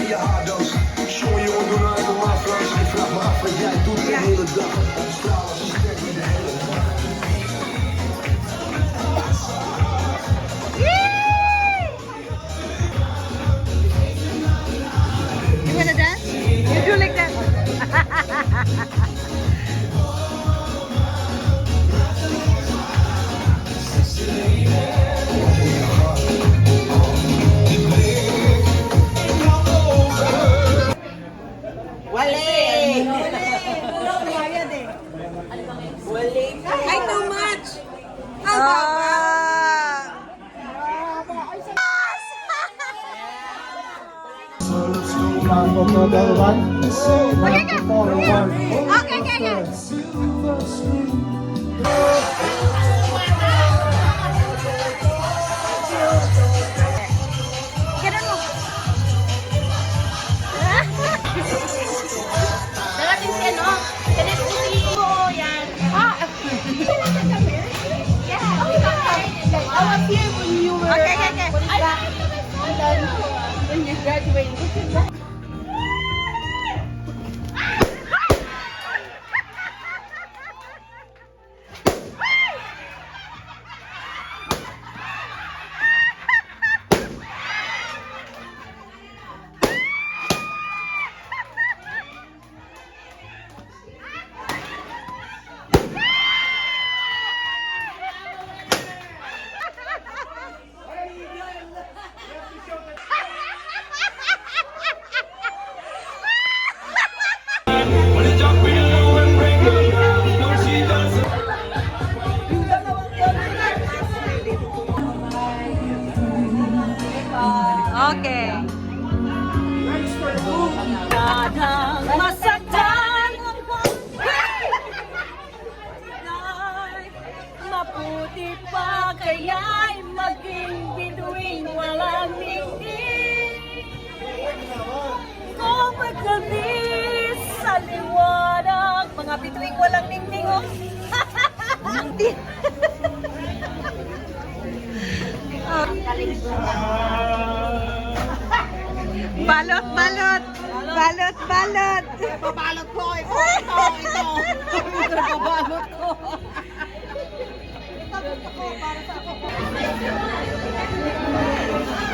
je haardas. Show je onderuit de mafras. Ik vraag me af wat jij doet de hele dag. Straal als een ster in de hele dag. You wanna dance? You do like that. Ay, too much! When you graduate. Okay. Dadang masaktan, mabuti pa kaya'y maging bituin walang ningning. Kung magkabis sa liwanag, mga bituin walang ningning, oh. Balot, balot. Balot, balot. Babalot ko, ito. Babalot ko.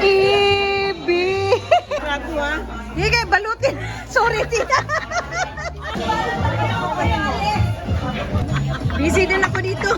Ibi. Sige, balutin. Sorry, tita. Busy din ako dito.